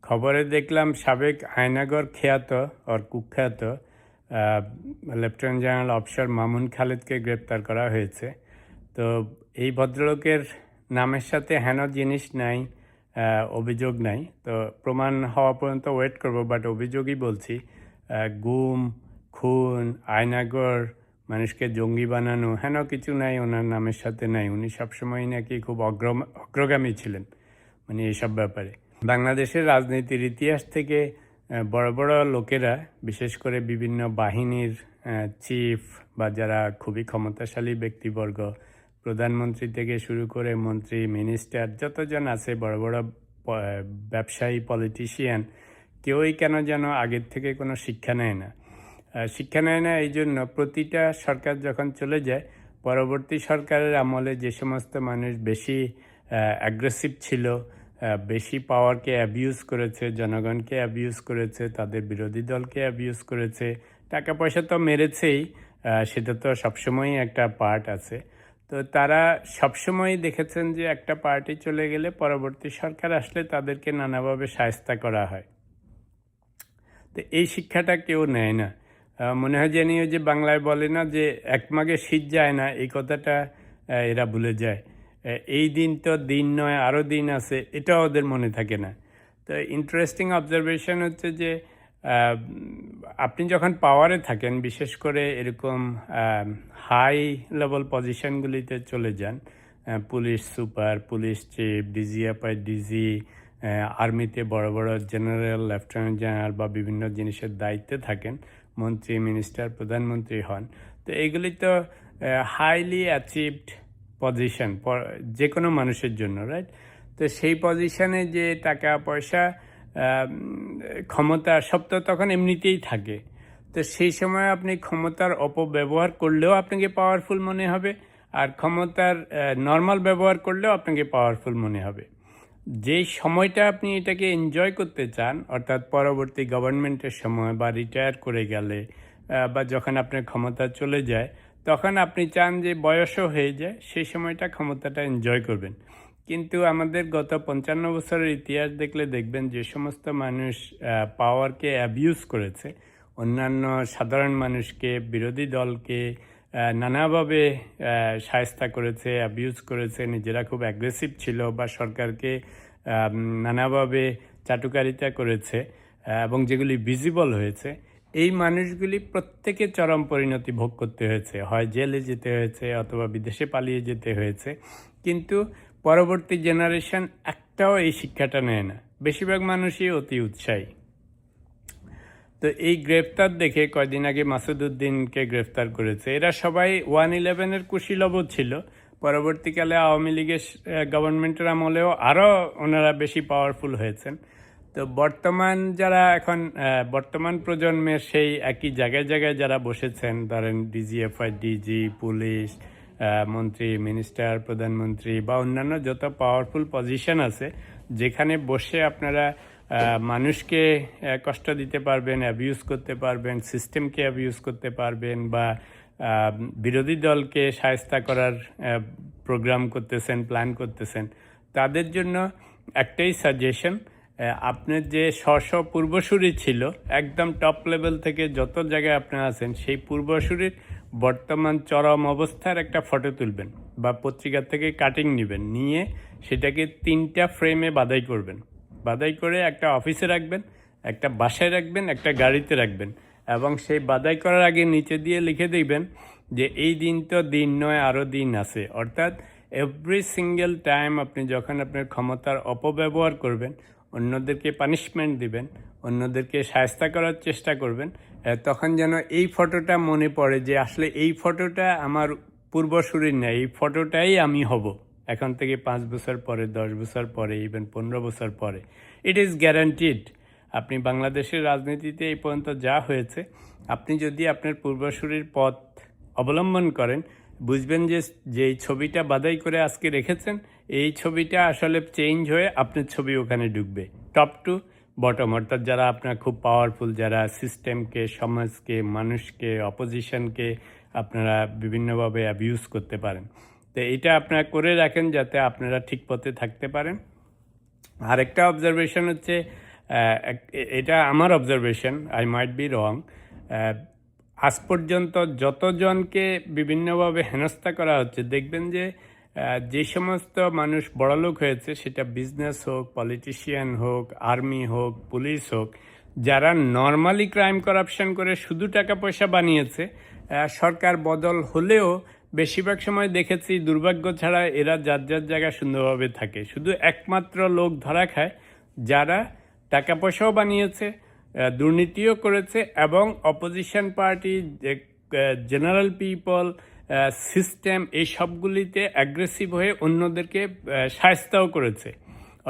খবরে দেখলাম সাবেক আয়নাগর খ্যাত কুখ্যাত লেফটেন্যান্ট জেনারেল অফিসার মামুন খালেদকে গ্রেপ্তার করা হয়েছে। তো এই ভদ্রলোকের নামের সাথে হেন জিনিস নাই, অভিযোগ নাই। তো প্রমাণ হওয়া পর্যন্ত ওয়েট করব, বাট অভিযোগই বলছি। গুম, খুন, আয়নাগর, মানুষকে জঙ্গি বানানো, হেন কিছু নাই ওনার নামের সাথে নাই। উনি সবসময় নাকি খুব অগ্রগামী ছিলেন মানে এইসব ব্যাপারে। বাংলাদেশের রাজনীতির ইতিহাস থেকে বড় বড় লোকেরা, বিশেষ করে বিভিন্ন বাহিনীর চিফ বা যারা খুবই ক্ষমতাশালী ব্যক্তিবর্গ, প্রধানমন্ত্রী থেকে শুরু করে মন্ত্রী, মিনিস্টার, যতজন আছে বড় বড় ব্যবসায়ী, পলিটিশিয়ান, কেউই কেন যেন আগের থেকে কোনো শিক্ষা নেয় না। শিক্ষা নেয় না এই জন্য প্রতিটা সরকার যখন চলে যায়, পরবর্তী সরকারের আমলে যে সমস্ত মানুষ বেশি অ্যাগ্রেসিভ ছিল, বেশি পাওয়ারকে অ্যাবিউজ করেছে, জনগণকে অ্যাবিউজ করেছে, তাদের বিরোধী দলকে অ্যাবিউজ করেছে, টাকা পয়সা তো মেরেছেই, সেটা তো সবসময়ই একটা পার্ট আছে। তো তারা সবসময়ই দেখেছেন যে একটা পার্টি চলে গেলে পরবর্তী সরকার আসলে তাদেরকে নানাভাবে শায়েস্তা করা হয়। তো এই শিক্ষাটা কেউ নেয় না। মনে হয় জানি যে বাংলায় বলে না যে এক মাঘে শীত যায় না, এই কথাটা এরা ভুলে যায়। এই দিন তো দিন নয়, আরও দিন আছে, এটাও ওদের মনে থাকে না। তো ইন্টারেস্টিং অবজারভেশন হচ্ছে যে আপনি যখন পাওয়ারে থাকেন, বিশেষ করে এরকম হাই লেভেল পজিশনগুলিতে চলে যান, police super, police chief, DGFI, DG, আর্মিতে বড় বড় জেনারেল, লেফটেন্যান্ট জেনারেল বা বিভিন্ন জিনিসের দায়িত্বে থাকেন, মন্ত্রী, মিনিস্টার, প্রধানমন্ত্রী হন। তো এগুলি তো হাইলি অ্যাচিভড পজিশন যে কোনো মানুষের জন্য, রাইট? তো সেই পজিশনে যে টাকা পয়সা, ক্ষমতা, সব তো তখন এমনিতেই থাকে। তো সেই সময় আপনি ক্ষমতার অপব্যবহার করলেও আপনাকে পাওয়ারফুল মনে হবে, আর ক্ষমতার নর্মাল ব্যবহার করলেও আপনাকে পাওয়ারফুল মনে হবে। যেই সময়টা আপনি এটাকে এনজয় করতে চান, অর্থাৎ পরবর্তী গভর্নমেন্টের সময় বা রিটায়ার করে গেলে বা যখন আপনার ক্ষমতা চলে যায়, তখন আপনি চান যে বয়সও হয়ে যায়, সেই সময়টা ক্ষমতাটা এনজয় করবেন। কিন্তু আমাদের গত 55 বছরের ইতিহাস দেখলে দেখবেন যে সমস্ত মানুষ পাওয়ারকে অ্যাবিউজ করেছে, অন্যান্য সাধারণ মানুষকে, বিরোধী দলকে নানাভাবে শায়েস্তা করেছে, অ্যাবিউজ করেছে, নিজেরা খুব অ্যাগ্রেসিভ ছিল বা সরকারকে নানাভাবে চাটুকারিতা করেছে এবং যেগুলি ভিজিবল হয়েছে, এই মানুষগুলি প্রত্যেকে চরম পরিণতি ভোগ করতে হয়েছে, হয় জেলে যেতে হয়েছে অথবা বিদেশে পালিয়ে যেতে হয়েছে। কিন্তু পরবর্তী জেনারেশন একটাও এই শিক্ষাটা নেয় না, বেশিরভাগ মানুষই অতি উৎসাহী। তো এই গ্রেফতার দেখে কয়দিন আগে মাসুদ উদ্দিনকে গ্রেফতার করেছে, এরা সবাই 111-এর কুশীলব ছিল। পরবর্তীকালে আওয়ামী লীগের গভর্নমেন্টের আমলেও আরও ওনারা বেশি পাওয়ারফুল হয়েছেন। তো বর্তমান যারা এখন বর্তমান প্রজন্মের সেই একই জায়গায় জায়গায় যারা বসেছেন, ধরেন ডিজিএফআই, ডিজি, পুলিশ, মন্ত্রী, মিনিস্টার, প্রধানমন্ত্রী বা অন্যান্য যত পাওয়ারফুল পজিশন আছে, যেখানে বসে আপনারা মানুষকে কষ্ট দিতে পারবেন, অ্যাবিউজ করতে পারবেন, সিস্টেমকে অ্যাবিউজ করতে পারবেন বা বিরোধী দলকে শায়েস্তা করার প্রোগ্রাম করতেছেন, প্ল্যান করতেছেন, তাদের জন্য একটাই সাজেশন, আপনার যে স্ব পূর্বসূরি ছিল একদম টপ লেভেল থেকে যত জায়গায় আপনারা আছেন, সেই পূর্বসূরির বর্তমান চরম অবস্থার একটা ফটো তুলবেন বা পত্রিকা থেকে কাটিং নেবেন, নিয়ে সেটাকে 3টা ফ্রেমে বাঁধাই করবেন। বাঁধাই করে একটা অফিসে রাখবেন, একটা বাসায় রাখবেন, একটা গাড়িতে রাখবেন, এবং সেই বাঁধাই করার আগে নিচে দিয়ে লিখে দিবেন যে এই দিন তো দিন নয়, আরও দিন আছে। অর্থাৎ এভরি সিঙ্গেল টাইম আপনি যখন আপনার ক্ষমতার অপব্যবহার করবেন, অন্যদেরকে পানিশমেন্ট দিবেন, অন্যদেরকে শায়েস্তা করার চেষ্টা করবেন, তখন যেন এই ফটোটা মনে পড়ে যে আসলে এই ফটোটা আমার পূর্বসূরির না, এই ফটোটাই আমি হব এখন থেকে 5 বছর পরে, 10 বছর পরে, ইভেন 15 বছর পরে। It is guaranteed. আপনি বাংলাদেশের রাজনীতিতে এই পর্যন্ত যা হয়েছে, আপনি যদি আপনার পূর্বসূরির পথ অবলম্বন করেন, বুঝবেন যে যেই ছবিটা বাদাই করে আজকে রেখেছেন, এই ছবিটা আসলে চেঞ্জ হয়ে আপনার ছবি ওখানে ঢুকবে, টপ টু বটম। অর্থাৎ যারা আপনার খুব পাওয়ারফুল, যারা সিস্টেমকে, সমাজকে, মানুষকে, অপোজিশনকে আপনারা বিভিন্নভাবে অ্যাবিউজ করতে পারেন। তো এটা আপনারা করে রাখেন যাতে আপনারা ঠিক পথে থাকতে পারেন। আরেকটা অবজারভেশন হচ্ছে এটা আমার observation, I might be wrong. আজ পর্যন্ত যতজনকে বিভিন্নভাবে হেনস্থা করা হচ্ছে, দেখবেন যে যে সমস্ত মানুষ বড়লোক হয়েছে, সেটা বিজনেস হোক, পলিটিশিয়ান হোক, আর্মি হোক, পুলিশ হোক, যারা নর্মালি ক্রাইম করাপশন করে শুধু টাকা পয়সা বানিয়েছে, সরকার বদল হলেও বেশিরভাগ সময় দেখেছি দুর্ভাগ্য ছাড়া এরা যার যার জায়গায় সুন্দরভাবে থাকে। শুধু একমাত্র লোক ধরা খায় যারা টাকা পয়সাও বানিয়েছে, দুর্নীতিও করেছে, এবং opposition party, general people, system, এই সবগুলিতে অ্যাগ্রেসিভ হয়ে অন্যদেরকে শায়েস্তাও করেছে।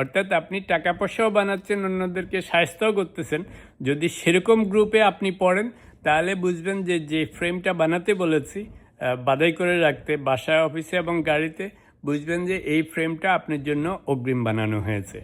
অর্থাৎ আপনি টাকা পয়সাও বানাচ্ছেন, অন্যদেরকে শায়েস্তাও করতেছেন। যদি সেরকম গ্রুপে আপনি পড়েন, তাহলে বুঝবেন যে যে ফ্রেমটা বানাতে বলেছি বাধাই করে রাখতে বাসায়, অফিসে এবং গাড়িতে, বুঝবেন যে এই ফ্রেমটা আপনার জন্য অগ্রিম বানানো হয়েছে।